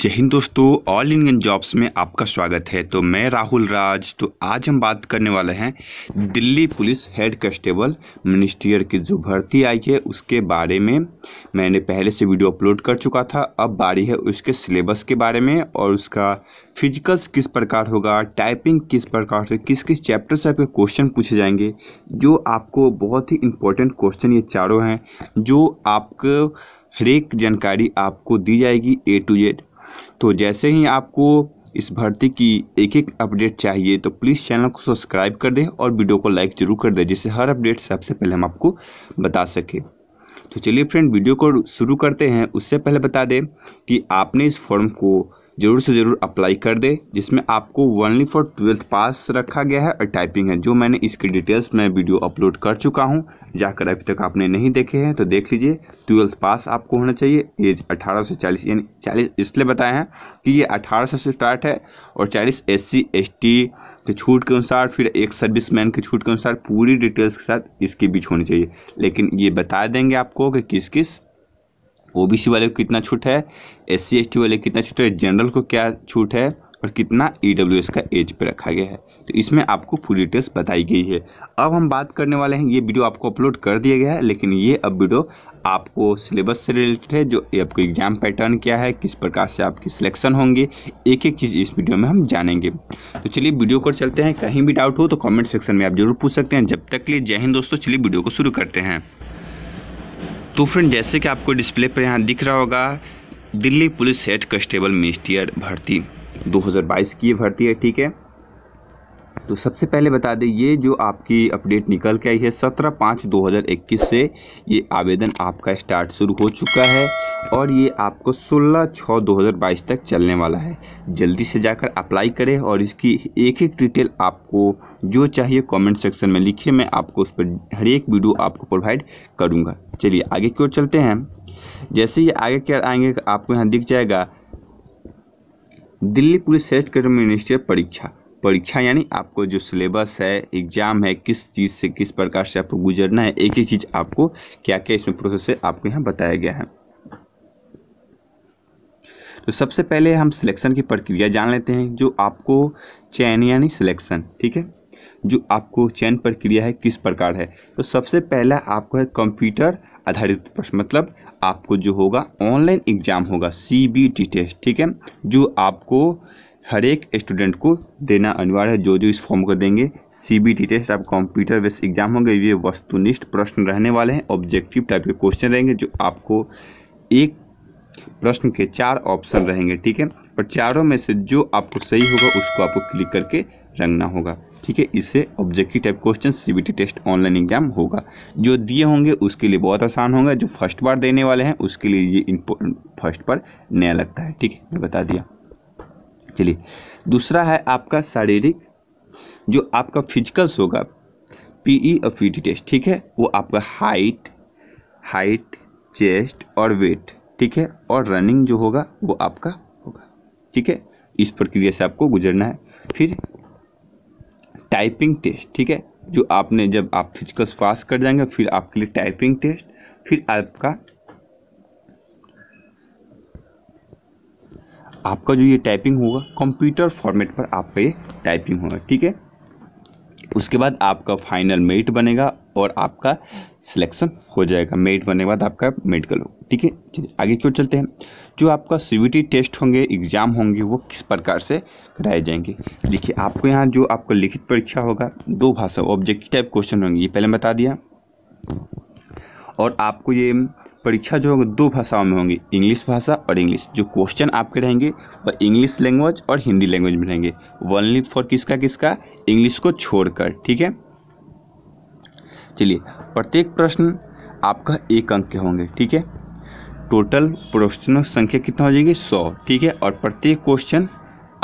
जय हिंद दोस्तों, all Indian jobs में आपका स्वागत है। तो मैं राहुल राज। तो आज हम बात करने वाले हैं Delhi police head constable ministerial की जो भर्ती आई है उसके बारे में। मैंने पहले से वीडियो अपलोड कर चुका था, अब बारी है उसके सिलेबस के बारे में और उसका फिजिकल्स किस प्रकार होगा, टाइपिंग किस प्रकार से, किस किस चैप्टर से आपके क्वेश्चन पूछे जाएंगे, जो आपको बहुत ही इंपॉर्टेंट क्वेश्चन ये चारों हैं, जो आपको हर एक जानकारी आपको दी जाएगी A to Z। तो जैसे ही आपको इस भर्ती की एक एक अपडेट चाहिए तो प्लीज़ चैनल को सब्सक्राइब कर दें और वीडियो को लाइक जरूर कर दें, जिससे हर अपडेट सबसे पहले हम आपको बता सकें। तो चलिए फ्रेंड, वीडियो को शुरू करते हैं। उससे पहले बता दें कि आपने इस फॉर्म को ज़रूर से ज़रूर अप्लाई कर दे, जिसमें आपको ओनली फॉर 12th पास रखा गया है और टाइपिंग है, जो मैंने इसकी डिटेल्स में वीडियो अपलोड कर चुका हूं। जाकर अभी तक आपने नहीं देखे हैं तो देख लीजिए। 12th पास आपको होना चाहिए, एज 18 से 40, यानी 40 इसलिए बताए हैं कि ये 18 से स्टार्ट है और 40 SC ST के छूट के अनुसार, फिर एक सर्विसमैन के छूट के अनुसार पूरी डिटेल्स के साथ इसके बीच होनी चाहिए। लेकिन ये बता देंगे आपको कि किस किस OBC वाले को कितना छूट है, SC ST वाले को कितना छूट है, जनरल को क्या छूट है और कितना EWS का एज पे रखा गया है। तो इसमें आपको पूरी डिटेल्स बताई गई है। अब हम बात करने वाले हैं, ये वीडियो आपको अपलोड कर दिया गया है, लेकिन ये अब वीडियो आपको सिलेबस से रिलेटेड है, जो आपको एग्जाम पैटर्न क्या है, किस प्रकार से आपकी सिलेक्शन होंगे, एक एक चीज़ इस वीडियो में हम जानेंगे। तो चलिए वीडियो को चलते हैं। कहीं भी डाउट हो तो कमेंट सेक्शन में आप जरूर पूछ सकते हैं। जब तक के लिए जय हिंद दोस्तों, चलिए वीडियो को शुरू करते हैं। तो फ्रेंड, जैसे कि आपको डिस्प्ले पर यहाँ दिख रहा होगा, Delhi police head constable ministerial भर्ती 2022 की ये भर्ती है, ठीक है। तो सबसे पहले बता दें, ये जो आपकी अपडेट निकल के आई है 17/5/2021 से ये आवेदन आपका स्टार्ट शुरू हो चुका है और ये आपको 16/6/2022 तक चलने वाला है। जल्दी से जाकर अप्लाई करें और इसकी एक एक डिटेल आपको जो चाहिए कमेंट सेक्शन में लिखिए, मैं आपको उस पर हर एक वीडियो आपको प्रोवाइड करूँगा। चलिए आगे की ओर चलते हैं। जैसे ये आगे क्या आएंगे, आपको यहाँ दिख जाएगा Delhi police head constable ministerial परीक्षा यानी आपको जो सिलेबस है, एग्जाम है, किस चीज़ से किस प्रकार से आपको गुजरना है, एक एक चीज़ आपको क्या क्या इसमें प्रोसेस है आपको यहाँ बताया गया है। तो सबसे पहले हम सिलेक्शन की प्रक्रिया जान लेते हैं, जो आपको चयन यानी सिलेक्शन, ठीक है, जो आपको चयन प्रक्रिया है किस प्रकार है। तो सबसे पहला आपको है कंप्यूटर आधारित प्रश्न, मतलब आपको जो होगा ऑनलाइन एग्जाम होगा, CBT टेस्ट, ठीक है, जो आपको हर एक स्टूडेंट को देना अनिवार्य है। जो इस फॉर्म को देंगे CBT टेस्ट, आप कंप्यूटर बेस्ड एग्जाम होंगे। ये वस्तुनिष्ठ प्रश्न रहने वाले हैं, ऑब्जेक्टिव टाइप के क्वेश्चन रहेंगे, जो आपको एक प्रश्न के 4 ऑप्शन रहेंगे, ठीक है, और चारों में से जो आपको सही होगा उसको आपको क्लिक करके रंगना होगा, ठीक है। इससे objective type question CBT test online exam होगा। जो दिए होंगे उसके लिए बहुत आसान होगा, जो फर्स्ट बार देने वाले हैं उसके लिए ये फर्स्ट बार नया लगता है, ठीक है, मैं बता दिया। चलिए दूसरा है आपका शारीरिक, जो आपका फिजिकल्स होगा, PE और PT टेस्ट, ठीक है, वो आपका हाइट, चेस्ट और वेट, ठीक है, और रनिंग जो होगा वो आपका होगा, ठीक है। इस प्रक्रिया से आपको गुजरना है। फिर टाइपिंग टेस्ट, ठीक है, जो आपने जब आप फिजिकल्स पास कर जाएंगे फिर आपके लिए टाइपिंग टेस्ट, फिर आपका जो ये टाइपिंग होगा कंप्यूटर फॉर्मेट पर आपका ये टाइपिंग होगा, ठीक है। उसके बाद आपका फाइनल मेरिट बनेगा और आपका सिलेक्शन हो जाएगा। मेरिट बनने के बाद आपका मेडिकल होगा, ठीक है। चलिए आगे क्यों चलते हैं। जो आपका CBT टेस्ट होंगे, एग्जाम होंगे, वो किस प्रकार से कराए जाएंगे। देखिए आपको यहाँ जो आपका लिखित परीक्षा होगा 2 भाषा ऑब्जेक्टिव टाइप क्वेश्चन होंगे, ये पहले बता दिया, और आपको ये परीक्षा जो होगा 2 भाषाओं में होंगी, इंग्लिश भाषा और इंग्लिश। जो क्वेश्चन आपके रहेंगे वह इंग्लिश लैंग्वेज और हिंदी लैंग्वेज में रहेंगे, ओनली फॉर किसका इंग्लिश को छोड़कर, ठीक है। चलिए प्रत्येक प्रश्न आपका 1 अंक के होंगे, ठीक है। टोटल प्रश्नों की संख्या कितना हो जाएगी 100, ठीक है, और प्रत्येक क्वेश्चन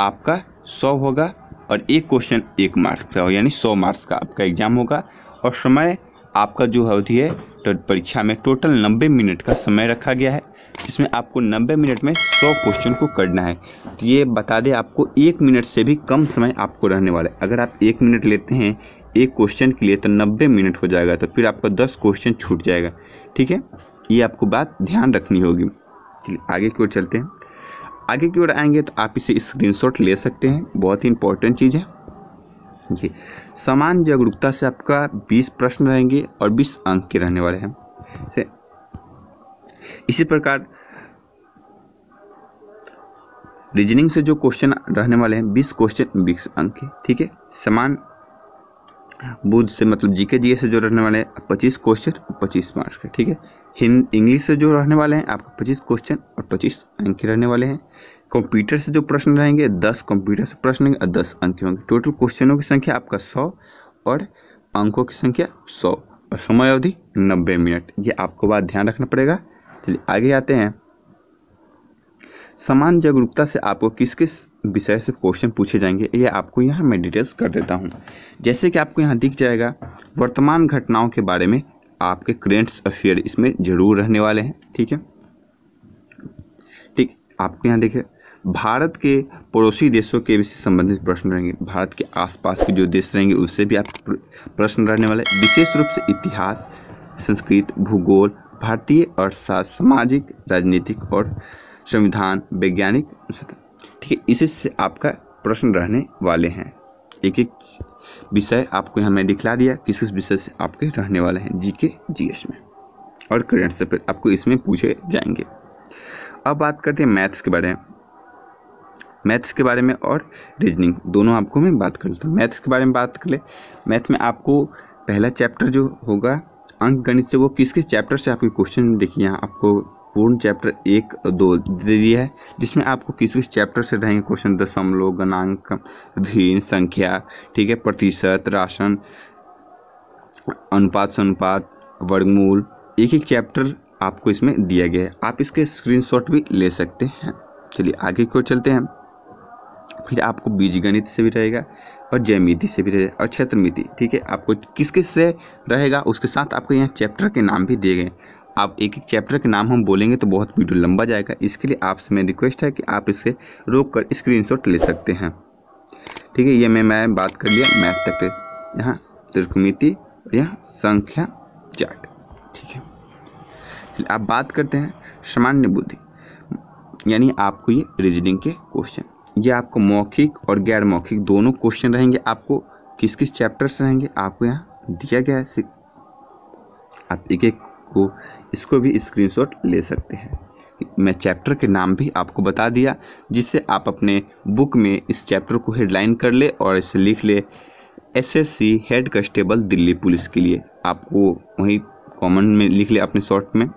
आपका 100 होगा और एक क्वेश्चन 1 मार्क्स का होगा, यानी 100 मार्क्स का आपका एग्जाम होगा। और समय आपका जो होती है तो परीक्षा में टोटल 90 मिनट का समय रखा गया है, जिसमें आपको 90 मिनट में 100 क्वेश्चन को करना है। तो ये बता दें, आपको 1 मिनट से भी कम समय आपको रहने वाला है। अगर आप 1 मिनट लेते हैं एक क्वेश्चन के लिए तो 90 मिनट हो जाएगा, तो फिर आपका 10 क्वेश्चन छूट जाएगा, ठीक है। ये आपको बात ध्यान रखनी होगी। आगे की ओर चलते हैं। आगे की ओर आएंगे तो आप इसे स्क्रीनशॉट ले सकते हैं, बहुत ही इंपॉर्टेंट चीज़ है ये। समान जागरूकता से आपका 20 प्रश्न रहेंगे और 20 अंक के रहने वाले हैं। इसी प्रकार रीजनिंग से जो क्वेश्चन रहने वाले हैं 20 क्वेश्चन 20 अंक के, ठीक है। समान बुद्ध से मतलब जीके जीएस से जो रहने वाले हैं 25 क्वेश्चन 25 मार्क्स के, ठीक है। इंग्लिश से जो रहने वाले हैं आपका 25 क्वेश्चन और 25 अंक के रहने वाले हैं। कंप्यूटर से जो प्रश्न रहेंगे 10 कंप्यूटर से प्रश्न होंगे और 10 अंक होंगे। टोटल क्वेश्चनों की संख्या आपका 100 और अंकों की संख्या 100 और समय अवधि 90 मिनट। ये आपको बात ध्यान रखना पड़ेगा। चलिए आगे आते हैं। समान जागरूकता से आपको किस किस विषय से क्वेश्चन पूछे जाएंगे ये आपको यहाँ मैं डिटेल्स कर देता हूँ। जैसे कि आपको यहाँ दिख जाएगा वर्तमान घटनाओं के बारे में आपके करेंट्स अफेयर इसमें जरूर रहने वाले हैं, ठीक है। ठीक, आपको यहाँ देखिए भारत के पड़ोसी देशों के से संबंधित प्रश्न रहेंगे। भारत के आसपास के जो देश रहेंगे उससे भी आप प्रश्न रहने वाले, विशेष रूप से इतिहास, संस्कृत, भूगोल, भारतीय अर्थशास्त्र, सामाजिक, राजनीतिक और संविधान, वैज्ञानिक, ठीक है। इससे आपका प्रश्न रहने वाले हैं। एक एक विषय आपको यहाँ मैं दिखला दिया किस किस विषय से आपके रहने वाले हैं जीके जीएस में और करंट से फिर आपको इसमें पूछे जाएंगे। अब बात करते हैं मैथ्स के बारे में। मैथ्स के बारे में और रीजनिंग दोनों आपको मैं बात कर लेता हूँ। मैथ्स के बारे में बात कर ले, मैथ में आपको पहला चैप्टर जो होगा अंक गणित से वो किस किस चैप्टर से आपके क्वेश्चन देखिए यहाँ आपको पूर्ण चैप्टर 1 और 2 दे दिया है, जिसमें आपको किस किस चैप्टर से रहेंगे क्वेश्चन। दशमलव, गणांक, भिन्न, संख्या, ठीक है, प्रतिशत, राशन, अनुपात से अनुपात, वर्गमूल, एक एक चैप्टर आपको इसमें दिया गया है। आप इसके स्क्रीनशॉट भी ले सकते हैं। चलिए आगे की ओर चलते हैं। फिर आपको बीजगणित से भी रहेगा और ज्यामिति से भी रहेगा और क्षेत्रमिति, ठीक है। आपको किस किस से रहेगा उसके साथ आपको यहाँ चैप्टर के नाम भी दिए गए। आप एक एक चैप्टर के नाम हम बोलेंगे तो बहुत वीडियो लंबा जाएगा, इसके लिए आपसे मेरी रिक्वेस्ट है कि आप इसे रोक कर स्क्रीनशॉट ले सकते हैं, ठीक है। ये मैं बात कर लिया मैथ तक के, यहाँ त्रिकोणमिति, यहाँ संख्या चार्ट, ठीक है। आप बात करते हैं सामान्य बुद्धि, यानी आपको ये रीजनिंग के क्वेश्चन, ये आपको मौखिक और गैर मौखिक दोनों क्वेश्चन रहेंगे। आपको किस किस चैप्टर से रहेंगे आपको यहाँ दिया गया है। आप एक एक को इसको भी स्क्रीनशॉट ले सकते हैं। मैं चैप्टर के नाम भी आपको बता दिया, जिससे आप अपने बुक में इस चैप्टर को हेडलाइन कर ले और इसे लिख ले SSC head constable Delhi police के लिए। आपको वहीं कॉमन में लिख ले अपने शॉर्ट में,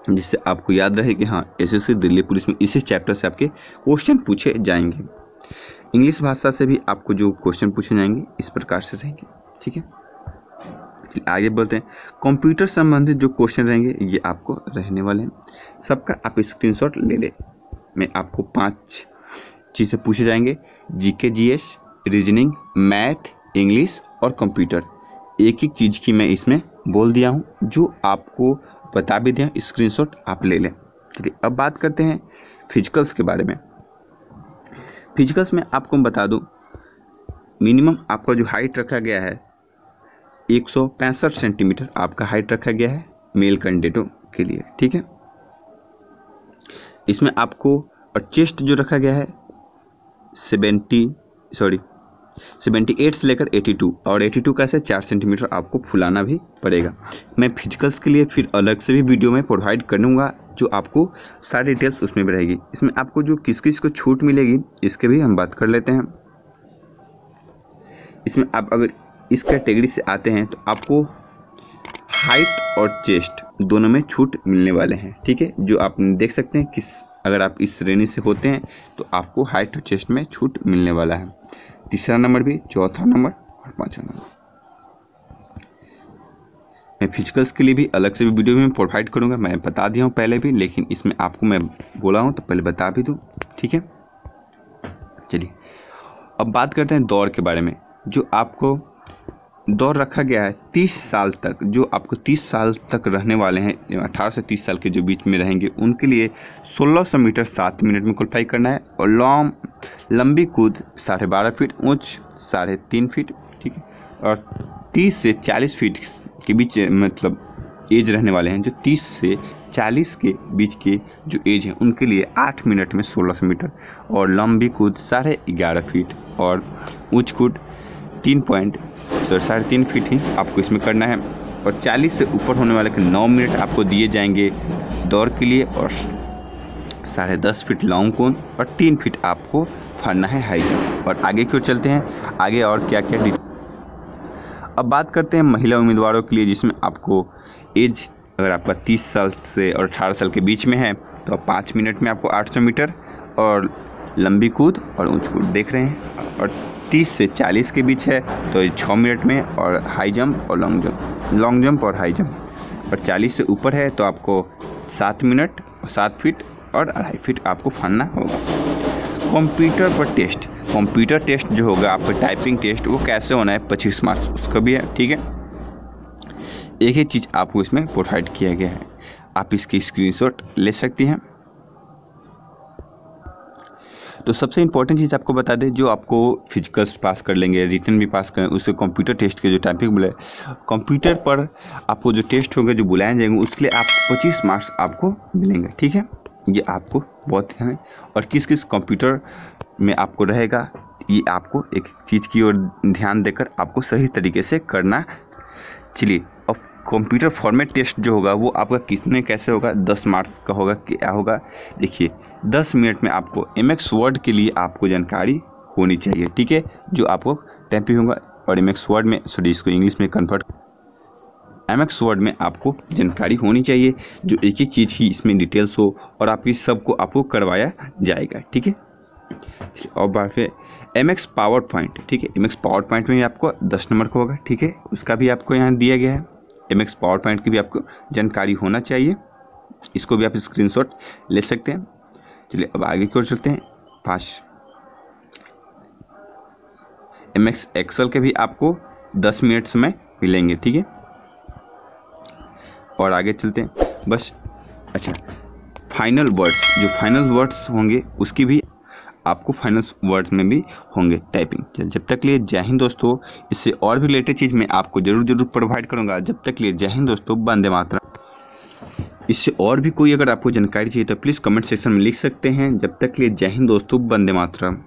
जिससे आपको याद रहे कि हाँ एसएससी दिल्ली पुलिस में इसी चैप्टर से आपके क्वेश्चन पूछे जाएंगे। इंग्लिश भाषा से भी आपको जो क्वेश्चन पूछे जाएंगे इस प्रकार से रहेंगे, ठीक है। आगे बढ़ते हैं। कंप्यूटर संबंधित जो क्वेश्चन रहेंगे ये आपको रहने वाले हैं। सबका आप स्क्रीनशॉट ले ले। मैं आपको 5 चीज़ें पूछे जाएंगे, GK GS, reasoning, math, English और कंप्यूटर। एक एक चीज़ की मैं इसमें बोल दिया हूँ, जो आपको बता भी दिया, स्क्रीनशॉट आप ले लें। चलिए अब बात करते हैं फिजिकल्स के बारे में। फिजिकल्स में आपको बता दूँ मिनिमम आपका जो हाइट रखा गया है 165 सेंटीमीटर आपका हाइट रखा गया है मेल कैंडिडेटों के लिए, ठीक है। इसमें आपको और चेस्ट जो रखा गया है 78 से लेकर 82 और 82 का से 4 सेंटीमीटर आपको फुलाना भी पड़ेगा। मैं फिजिकल्स के लिए फिर अलग से भी वीडियो में प्रोवाइड करूँगा, जो आपको सारी डिटेल्स उसमें भी रहेगी। इसमें आपको जो किस किस को छूट मिलेगी इसके भी हम बात कर लेते हैं। इसमें आप अगर इस कैटेगरी से आते हैं तो आपको हाइट और चेस्ट दोनों में छूट मिलने वाले हैं, ठीक है। जो आप देख सकते हैं अगर आप इस श्रेणी से होते हैं तो आपको हाइट और चेस्ट में छूट मिलने वाला है। तीसरा नंबर भी, चौथा नंबर और 5वां नंबर। मैं फिजिकल्स के लिए भी अलग से भी वीडियो में प्रोवाइड करूंगा, मैं बता दिया हूँ पहले भी, लेकिन इसमें आपको मैं बोला हूँ तो पहले बता भी दूँ, ठीक है। चलिए अब बात करते हैं दौड़ के बारे में। जो आपको दौड़ रखा गया है 30 साल तक, जो आपको 30 साल तक रहने वाले हैं, 18 से 30 साल के जो बीच में रहेंगे उनके लिए 1600 मीटर 7 मिनट में क्वालिफाई करना है और लंबी कूद 12.5 फीट, ऊंच 3.5 फीट, ठीक है। और 30 से 40 फीट के बीच मतलब एज रहने वाले हैं, जो 30 से 40 के बीच के जो एज हैं उनके लिए 8 मिनट में 1600 मीटर, और लंबी कूद 11.5 फीट, और ऊंच कूद 3.3 फीट ही आपको इसमें करना है। और 40 से ऊपर होने वाले के 9 मिनट आपको दिए जाएंगे दौड़ के लिए, और 10.5 फीट लॉन्ग कूद, और 3 फीट आपको फाड़ना है हाई जंप। और आगे क्यों चलते हैं, आगे और क्या क्या। अब बात करते हैं महिला उम्मीदवारों के लिए, जिसमें आपको एज अगर आपका 30 साल से और 18 साल के बीच में है तो 5 मिनट में आपको 800 मीटर और लंबी कूद और ऊंच कूद देख रहे हैं, और 30 से 40 के बीच है तो 6 मिनट में, और हाई जंप और लॉन्ग जंप और हाई जंप। और 40 से ऊपर है तो आपको 7 मिनट और 7 फीट और 2.5 फीट आपको फाड़ना होगा। कंप्यूटर टेस्ट जो होगा आपका टाइपिंग टेस्ट, वो कैसे होना है, 25 मार्क्स उसका भी है, ठीक है। एक ही चीज़ आपको इसमें प्रोवाइड किया गया है, आप इसकी स्क्रीनशॉट ले सकती हैं। तो सबसे इम्पोर्टेंट चीज़ आपको बता दें, जो आपको फिजिकल्स पास कर लेंगे, रिटन भी पास करें, उससे कंप्यूटर टेस्ट के जो टाइपिंग बोले, कंप्यूटर पर आपको जो टेस्ट होंगे, जो बुलाए जाएंगे, उसके लिए आप 25 मार्क्स आपको मिलेंगे, ठीक है। ये आपको बहुत ध्यान है, और किस किस कंप्यूटर में आपको रहेगा, ये आपको एक चीज़ की ओर ध्यान देकर आपको सही तरीके से करना। चलिए, अब कंप्यूटर फॉर्मेट टेस्ट जो होगा वो आपका किसमें कैसे होगा, 10 मार्क्स का होगा, क्या होगा। देखिए, 10 मिनट में आपको MX वर्ड के लिए आपको जानकारी होनी चाहिए, ठीक है, जो आपको टाइपिंग होगा। और MX वर्ड में, सॉरी, इसको इंग्लिश में कन्वर्ट, MX वर्ड में आपको जानकारी होनी चाहिए, जो एक ही चीज़ ही इसमें डिटेल्स हो, और आपकी सबको आपको करवाया जाएगा, ठीक है। और बात है MX पावर पॉइंट, ठीक है, MX पावर पॉइंट में आपको 10 नंबर का होगा, ठीक है, उसका भी आपको यहाँ दिया गया है। MX पावर पॉइंट की भी आपको जानकारी होना चाहिए, इसको भी आप स्क्रीनशॉट ले सकते हैं। चलिए, अब आगे की ओर चलते हैं। 5 MX एक्सेल के भी आपको 10 मिनट समय मिलेंगे, ठीक है। और आगे चलते हैं, बस। अच्छा, फाइनल वर्ड्स, जो फाइनल वर्ड्स होंगे उसकी भी आपको फाइनल वर्ड्स में भी होंगे टाइपिंग। चल, जब तक लिए जय हिंद दोस्तों, इससे और भी रिलेटेड चीज़ मैं आपको जरूर प्रोवाइड करूँगा। जब तक लिए जय हिंद दोस्तों, वंदे मातरम। इससे और भी कोई अगर आपको जानकारी चाहिए तो प्लीज़ कमेंट सेक्शन में लिख सकते हैं। जब तक लिए जय हिंद दोस्तों, वंदे मातरम।